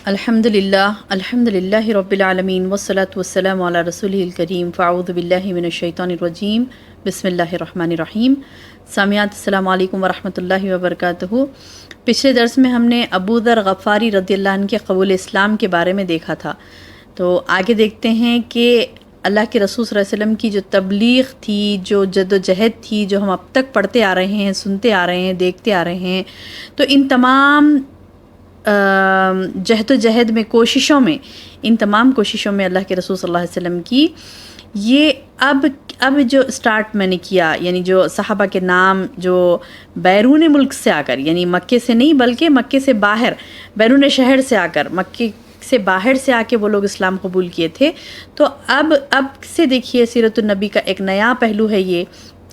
الحمدللہ رب العالمین والصلاة والسلام علی رسولہ الکریم فاعوذ باللہ من الشیطان الرجیم بسم اللہ الرحمن الرحیم۔ سامعات السلام علیکم ورحمۃ اللہ وبرکاتہ۔ پچھلے درس میں ہم نے ابو ذر غفاری رضی اللہ عنہ کے قبول اسلام کے بارے میں دیکھا تھا، تو آگے دیکھتے ہیں کہ اللہ کے رسول صلی اللہ علیہ وسلم کی جو تبلیغ تھی، جو جد و جہد تھی، جو ہم اب تک پڑھتے آ رہے ہیں، سنتے آ رہے ہیں، دیکھتے آ رہے ہیں، تو ان تمام جہد و جہد میں ان تمام کوششوں میں اللہ کے رسول صلی اللہ علیہ وسلم کی یہ اب جو اسٹارٹ میں نے کیا، یعنی جو صحابہ کے نام جو بیرون ملک سے آ کر، یعنی مکے سے نہیں بلکہ مکے سے باہر، بیرون شہر سے آ کر، مکے سے باہر سے آ کے وہ لوگ اسلام قبول کیے تھے، تو اب سے دیکھیے سیرت النبی کا ایک نیا پہلو ہے یہ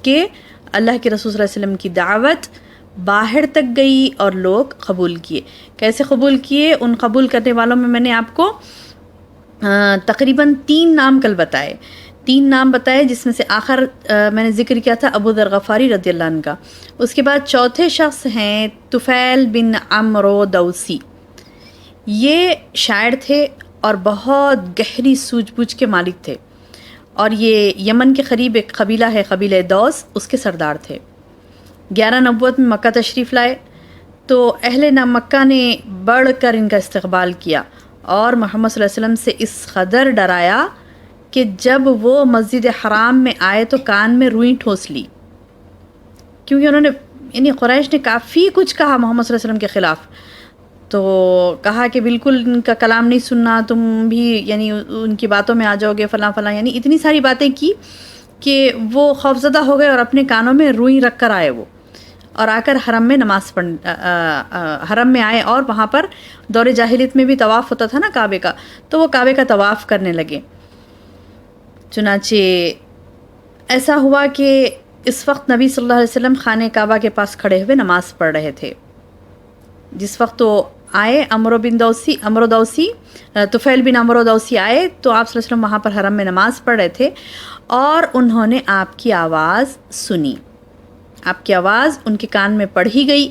کہ اللہ کے رسول صلی اللہ علیہ وسلم کی دعوت باہر تک گئی اور لوگ قبول کیے۔ کیسے قبول کیے؟ ان قبول کرنے والوں میں نے آپ کو تقریباً 3 نام کل بتائے، 3 نام بتائے، جس میں سے آخر میں نے ذکر کیا تھا ابو ذر غفاری رضی اللہ عنہ کا۔ اس کے بعد چوتھے شخص ہیں طفیل بن عمرو دوسی۔ یہ شاعر تھے اور بہت گہری سوجھ بوجھ کے مالک تھے، اور یہ یمن کے قریب ایک قبیلہ ہے، قبیلہ دوس، اس کے سردار تھے۔ 11 نبوت میں مکہ تشریف لائے تو اہل مکہ نے بڑھ کر ان کا استقبال کیا اور محمد صلی اللہ علیہ وسلم سے اس قدر ڈرایا کہ جب وہ مسجد حرام میں آئے تو کان میں روئی ٹھوس لی، کیونکہ انہوں نے یعنی قریش نے کافی کچھ کہا محمد صلی اللہ علیہ وسلم کے خلاف، تو کہا کہ بالکل ان کا کلام نہیں سننا، تم بھی یعنی ان کی باتوں میں آ جاؤ گے، فلاں فلاں، یعنی اتنی ساری باتیں کی کہ وہ خوفزدہ ہو گئے اور اپنے کانوں میں روئی رکھ کر آئے وہ، اور آ کر حرم میں حرم میں آئے، اور وہاں پر دور جاہلیت میں بھی طواف ہوتا تھا نا کعبے کا، تو وہ کعبے کا طواف کرنے لگے۔ چنانچہ ایسا ہوا کہ اس وقت نبی صلی اللہ علیہ وسلم خانہ کعبہ کے پاس کھڑے ہوئے نماز پڑھ رہے تھے۔ جس وقت وہ آئے طفیل بن عمرو دوسی آئے تو آپ صلی اللہ علیہ وسلم وہاں پر حرم میں نماز پڑھ رہے تھے، اور انہوں نے آپ کی آواز سنی، آپ کی آواز ان کے کان میں پڑ ہی گئی،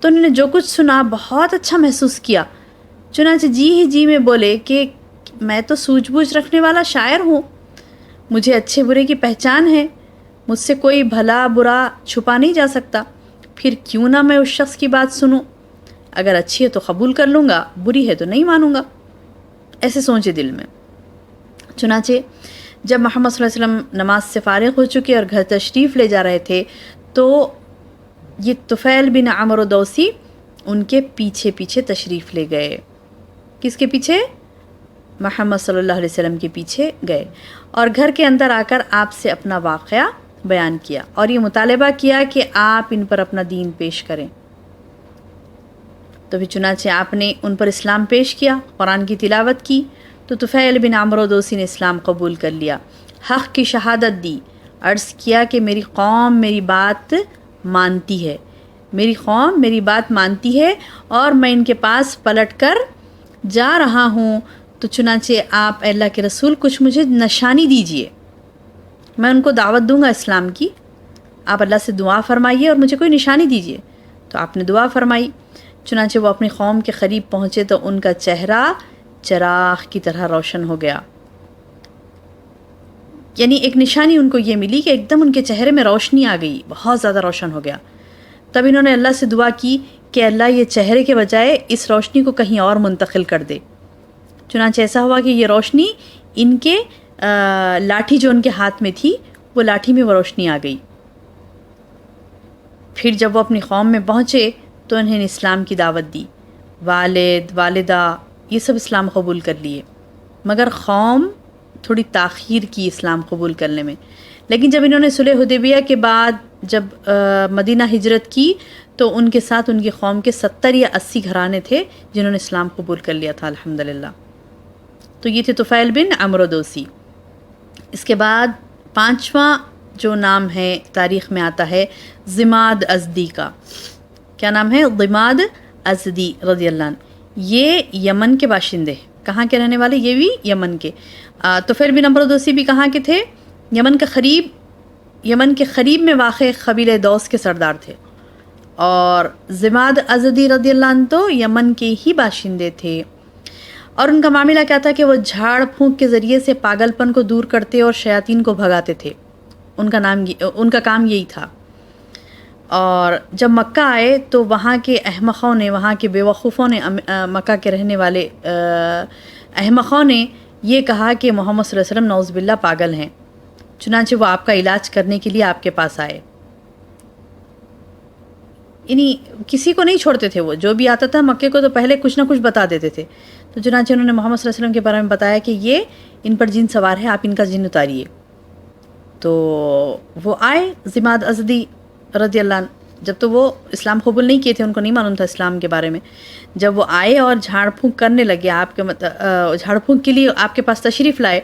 تو انہوں نے جو کچھ سنا بہت اچھا محسوس کیا، چنانچہ جی میں بولے کہ میں تو سوجھ بوجھ رکھنے والا شاعر ہوں، مجھے اچھے برے کی پہچان ہے، مجھ سے کوئی بھلا برا چھپا نہیں جا سکتا، پھر کیوں نہ میں اس شخص کی بات سنوں، اگر اچھی ہے تو قبول کر لوں گا، بری ہے تو نہیں مانوں گا، ایسے سوچے دل میں۔ چنانچہ جب محمد صلی اللہ علیہ وسلم نماز سے فارغ ہو چکے اور گھر تشریف لے جا رہے تھے تو یہ طفیل بن عمرو دوسی ان کے پیچھے پیچھے تشریف لے گئے۔ کس کے پیچھے؟ محمد صلی اللہ علیہ وسلم کے پیچھے گئے، اور گھر کے اندر آ کر آپ سے اپنا واقعہ بیان کیا اور یہ مطالبہ کیا کہ آپ ان پر اپنا دین پیش کریں۔ تو پھر چنانچہ آپ نے ان پر اسلام پیش کیا، قرآن کی تلاوت کی، تو طفیل بن عمرو دوسی نے اسلام قبول کر لیا، حق کی شہادت دی، عرض کیا کہ میری قوم میری بات مانتی ہے، میری قوم میری بات مانتی ہے، اور میں ان کے پاس پلٹ کر جا رہا ہوں، تو چنانچہ آپ اللہ کے رسول کچھ مجھے نشانی دیجئے، میں ان کو دعوت دوں گا اسلام کی، آپ اللہ سے دعا فرمائیے اور مجھے کوئی نشانی دیجئے۔ تو آپ نے دعا فرمائی، چنانچہ وہ اپنی قوم کے قریب پہنچے تو ان کا چہرہ چراغ کی طرح روشن ہو گیا، یعنی ایک نشانی ان کو یہ ملی کہ ایک دم ان کے چہرے میں روشنی آ گئی، بہت زیادہ روشن ہو گیا۔ تب انہوں نے اللہ سے دعا کی کہ اللہ یہ چہرے کے بجائے اس روشنی کو کہیں اور منتقل کر دے۔ چنانچہ ایسا ہوا کہ یہ روشنی ان کے لاٹھی جو ان کے ہاتھ میں تھی، وہ لاٹھی میں وہ روشنی آ گئی۔ پھر جب وہ اپنی قوم میں پہنچے تو انہیں نے اسلام کی دعوت دی، والد والدہ یہ سب اسلام قبول کر لیے، مگر قوم تھوڑی تاخیر کی اسلام قبول کرنے میں۔ لیکن جب انہوں نے صلح حدیبیہ کے بعد جب مدینہ ہجرت کی تو ان کے ساتھ ان کی قوم کے 70 یا 80 گھرانے تھے جنہوں نے اسلام قبول کر لیا تھا الحمدللہ۔ تو یہ تھے طفیل بن عمرو دوسی۔ اس کے بعد 5واں جو نام ہے تاریخ میں آتا ہے ضماد ازدی کا۔ کیا نام ہے؟ ضماد ازدی رضی اللہ عنہ۔ یہ یمن کے باشندے، کہاں کے رہنے والے؟ یہ بھی یمن کے۔ طفیل بن عمرو دوسی بھی کہاں کے تھے؟ یمن کے قریب میں واقع قبیلہ دوس کے سردار تھے، اور ضماد ازدی رضی اللہ عنہ تو یمن کے ہی باشندے تھے، اور ان کا معاملہ کیا تھا کہ وہ جھاڑ پھونک کے ذریعے سے پاگل پن کو دور کرتے اور شیاطین کو بھگاتے تھے. ان کا کام یہی تھا. اور جب مکہ آئے تو وہاں کے احمقوں نے، وہاں کے بیوقوفوں نے، مکہ کے رہنے والے احمقوں نے یہ کہا کہ محمد صلی اللہ علیہ وسلم نعوذ باللہ پاگل ہیں. چنانچہ وہ آپ کا علاج کرنے کے لیے آپ کے پاس آئے. یعنی کسی کو نہیں چھوڑتے تھے، وہ جو بھی آتا تھا مکے کو تو پہلے کچھ نہ کچھ بتا دیتے تھے. تو چنانچہ انہوں نے محمد صلی اللہ علیہ وسلم کے بارے میں بتایا کہ یہ ان پر جن سوار ہے، آپ ان کا جن اتاریے. تو وہ آئے ضماد ازدی رضی اللہ عنہ. جب تو وہ اسلام قبول نہیں کیے تھے، ان کو نہیں معلوم تھا اسلام کے بارے میں. جب وہ آئے اور جھاڑ پھونک کرنے لگے، آپ کے جھاڑ پھونک کے لیے آپ کے پاس تشریف لائے،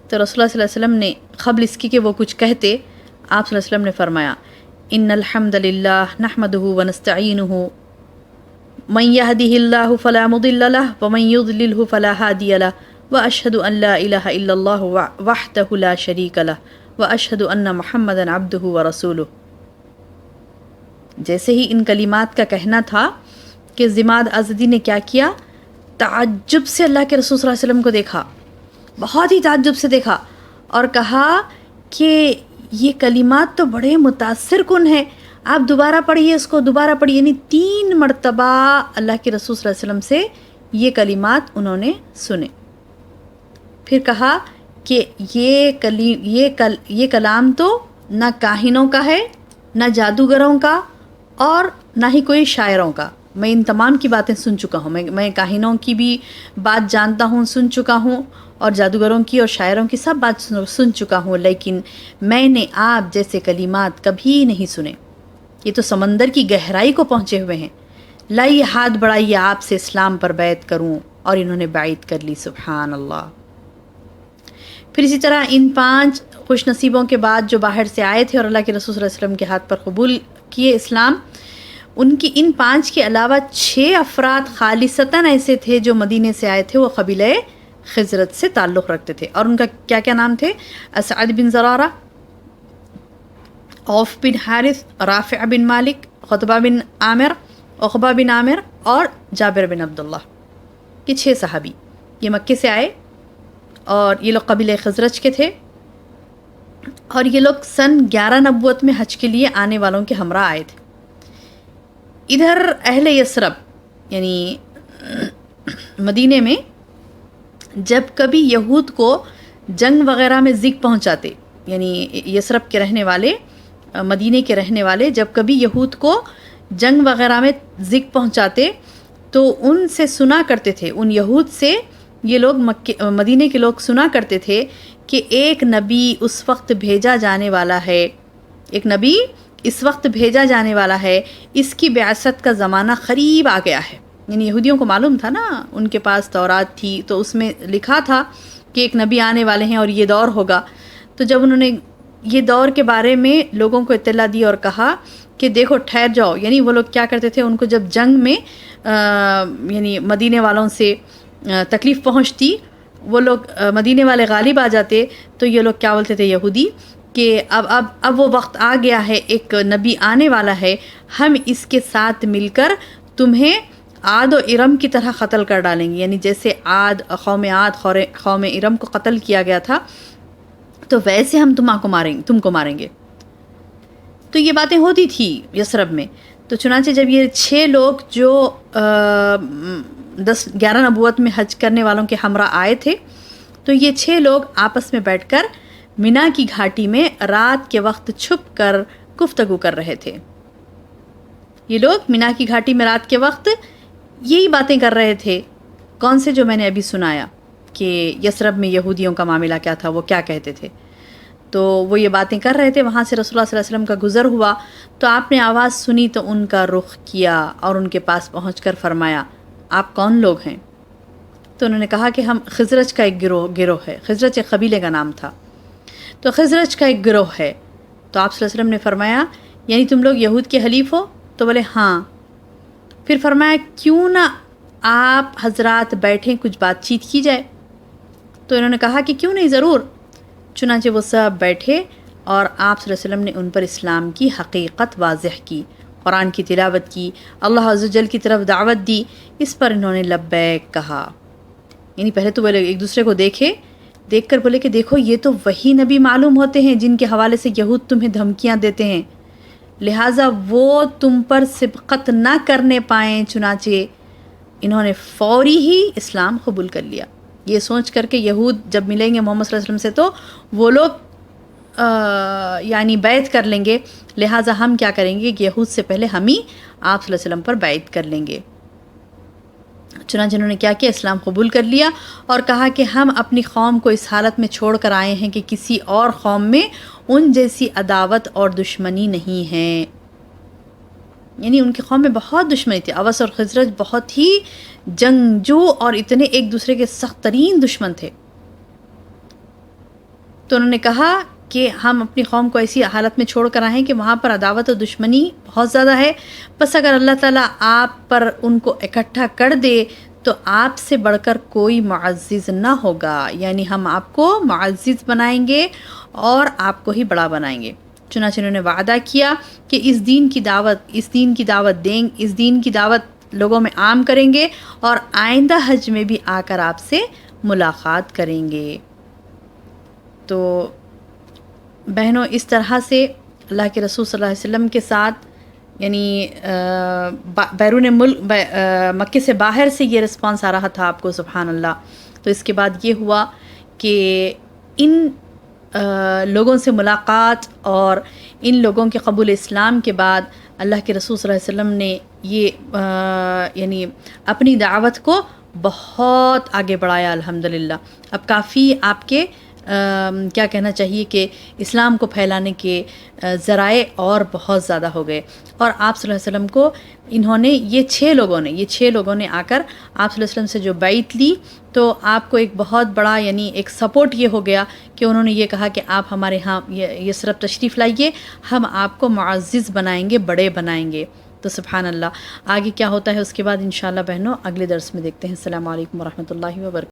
تو رسول اللہ صلی اللہ علیہ وسلم نے قبل اس کی کہ وہ کچھ کہتے، آپ صلی اللہ علیہ وسلم نے فرمایا ان الحمد للہ نحمدہ ونستعینہ من یہدہ اللہ فلا مضل لہ ومن یضللہ فلا ہادی لہ واشہد ان لا الہ الا اللہ وحدہ لا شریک لہ واشہد ان محمدا عبدہ ورسولہ. جیسے ہی ان کلمات کا کہنا تھا کہ ضماد ازدی نے کیا کیا، تعجب سے اللہ کے رسول صلی اللہ علیہ وسلم کو دیکھا، بہت ہی تعجب سے دیکھا، اور کہا کہ یہ کلمات تو بڑے متاثر کن ہیں، آپ دوبارہ پڑھیے اس کو، دوبارہ پڑھیے. یعنی 3 مرتبہ اللہ کے رسول صلی اللہ علیہ وسلم سے یہ کلمات انہوں نے سنے. پھر کہا کہ یہ کلام تو نہ کاہنوں کا ہے، نہ جادوگروں کا، اور نہ ہی کوئی شاعروں کا. میں ان تمام کی باتیں سن چکا ہوں، میں کاہنوں کی بھی بات جانتا ہوں، سن چکا ہوں، اور جادوگروں کی اور شاعروں کی سب بات سن چکا ہوں، لیکن میں نے آپ جیسے کلمات کبھی نہیں سنے. یہ تو سمندر کی گہرائی کو پہنچے ہوئے ہیں. لائیے ہاتھ بڑھائیے آپ سے اسلام پر بیعت کروں. اور انہوں نے بیعت کر لی. سبحان اللہ. پھر اسی طرح ان 5 خوش نصیبوں کے بعد جو باہر سے آئے تھے اور اللہ کے رسول صلی اللہ علیہ وسلم کے ہاتھ پر قبول کیے اسلام، ان 5 کے علاوہ 6 افراد خالصتاً ایسے تھے جو مدینے سے آئے تھے. وہ قبیلہ خزرج سے تعلق رکھتے تھے. اور ان کا کیا کیا نام تھے؟ اسعد بن زرارہ، عوف بن حارث، رافع بن مالک، قطبہ بن عامر، عقبہ بن عامر اور جابر بن عبداللہ. یہ 6 صحابی یہ مکے سے آئے، اور یہ لوگ قبیلہ خزرج کے تھے، اور یہ لوگ سن 11 نبوت میں حج کے لیے آنے والوں کے ہمراہ آئے تھے. ادھر اہل یثرب یعنی مدینے میں جب کبھی یہود کو جنگ وغیرہ میں زگ پہنچاتے، یعنی یثرب کے رہنے والے، مدینے کے رہنے والے جب کبھی یہود کو جنگ وغیرہ میں زگ پہنچاتے تو ان سے سنا کرتے تھے، ان یہود سے یہ لوگ مدینے کے لوگ سنا کرتے تھے کہ ایک نبی اس وقت بھیجا جانے والا ہے، ایک نبی اس وقت بھیجا جانے والا ہے، اس کی بعثت کا زمانہ قریب آ گیا ہے. یعنی یہودیوں کو معلوم تھا نا، ان کے پاس تورات تھی تو اس میں لکھا تھا کہ ایک نبی آنے والے ہیں اور یہ دور ہوگا. تو جب انہوں نے یہ دور کے بارے میں لوگوں کو اطلاع دی اور کہا کہ دیکھو ٹھہر جاؤ، یعنی وہ لوگ کیا کرتے تھے، ان کو جب جنگ میں یعننی مدینے والوں سے تکلیف پہنچتی، وہ لوگ مدینے والے غالب آ جاتے، تو یہ لوگ کیا بولتے تھے یہودی کہ اب وہ وقت آ گیا ہے، ایک نبی آنے والا ہے، ہم اس کے ساتھ مل کر تمہیں عاد و ارم کی طرح قتل کر ڈالیں گے. یعنی جیسے قوم ارم کو قتل کیا گیا تھا، تو ویسے ہم تم کو ماریں گے. تو یہ باتیں ہوتی تھی یثرب میں. تو چنانچہ جب یہ 6 لوگ جو 11 نبوت میں حج کرنے والوں کے ہمراہ آئے تھے، تو یہ 6 لوگ آپس میں بیٹھ کر مینا کی گھاٹی میں رات کے وقت چھپ کر گفتگو کر رہے تھے. یہ لوگ مینا کی گھاٹی میں رات کے وقت یہی باتیں کر رہے تھے. کون سے جو میں نے ابھی سنایا کہ یثرب میں یہودیوں کا معاملہ کیا تھا، وہ کیا کہتے تھے. تو وہ یہ باتیں کر رہے تھے. وہاں سے رسول اللہ صلی اللہ علیہ وسلم کا گزر ہوا تو آپ نے آواز سنی تو ان کا رخ کیا اور ان کے پاس پہنچ کر فرمایا آپ کون لوگ ہیں؟ تو انہوں نے کہا کہ ہم خزرج کا ایک گروہ ہے. خزرج ایک قبیلے کا نام تھا. تو خزرج کا ایک گروہ ہے. تو آپ صلی اللہ علیہ وسلم نے فرمایا یعنی تم لوگ یہود کے حلیف ہو؟ تو بولے ہاں. پھر فرمایا کیوں نہ آپ حضرات بیٹھیں، کچھ بات چیت کی جائے. تو انہوں نے کہا کہ کیوں نہیں، ضرور. چنانچہ وہ سب بیٹھے اور آپ صلی اللہ علیہ وسلم نے ان پر اسلام کی حقیقت واضح کی، قرآن کی تلاوت کی، اللہ عز و جل کی طرف دعوت دی. اس پر انہوں نے لبیک کہا. یعنی پہلے تو وہ ایک دوسرے کو دیکھ کر بولے کہ دیکھو یہ تو وہی نبی معلوم ہوتے ہیں جن کے حوالے سے یہود تمہیں دھمکیاں دیتے ہیں، لہٰذا وہ تم پر سبقت نہ کرنے پائیں، چنانچہ انہوں نے فوری ہی اسلام قبول کر لیا۔ یہ سوچ کر کے یہود جب ملیں گے محمد صلی اللہ علیہ وسلم سے تو وہ لوگ یعنی بیعت کر لیں گے، لہٰذا ہم کیا کریں گے کہ یہود سے پہلے ہم ہی آپ صلی اللہ علیہ وسلم پر بیعت کر لیں گے۔ چنانچہ انہوں نے کیا کیا، اسلام قبول کر لیا اور کہا کہ ہم اپنی قوم کو اس حالت میں چھوڑ کر آئے ہیں کہ کسی اور قوم میں ان جیسی عداوت اور دشمنی نہیں ہے۔ یعنی ان کی قوم میں بہت دشمنی تھی، اوس اور خزرج بہت ہی جنگجو اور اتنے ایک دوسرے کے سخت ترین دشمن تھے۔ تو انہوں نے کہا کہ ہم اپنی قوم کو ایسی حالت میں چھوڑ کر آئیں کہ وہاں پر عداوت و دشمنی بہت زیادہ ہے، بس اگر اللہ تعالیٰ آپ پر ان کو اکٹھا کر دے تو آپ سے بڑھ کر کوئی معزز نہ ہوگا، یعنی ہم آپ کو معزز بنائیں گے اور آپ کو ہی بڑا بنائیں گے۔ چنانچہ انہوں نے وعدہ کیا کہ اس دین کی دعوت لوگوں میں عام کریں گے اور آئندہ حج میں بھی آ کر آپ سے ملاقات کریں گے۔ تو بہنوں، اس طرح سے اللہ کے رسول صلی اللہ علیہ وسلم کے ساتھ یعنی بیرون ملک مکے سے باہر سے یہ رسپانس آ رہا تھا آپ کو، سبحان اللہ۔ تو اس کے بعد یہ ہوا کہ ان لوگوں سے ملاقات اور ان لوگوں کے قبول اسلام کے بعد اللہ کے رسول صلی اللہ علیہ وسلم نے یہ یعنی اپنی دعوت کو بہت آگے بڑھایا الحمدللہ۔ اب کافی آپ کے کیا کہنا چاہیے کہ اسلام کو پھیلانے کے ذرائع اور بہت زیادہ ہو گئے، اور آپ صلی اللہ علیہ وسلم کو انہوں نے یہ چھ لوگوں نے آ کر آپ صلی اللہ علیہ وسلم سے جو بیعت لی تو آپ کو ایک بہت بڑا یعنی ایک سپورٹ یہ ہو گیا کہ انہوں نے یہ کہا کہ آپ ہمارے ہاں یہ صرف تشریف لائیے، ہم آپ کو معزز بنائیں گے، بڑے بنائیں گے۔ تو سبحان اللہ، آگے کیا ہوتا ہے اس کے بعد انشاءاللہ بہنوں اگلے درس میں دیکھتے ہیں۔ السلام علیکم ورحمۃ اللہ وبرکاتہ۔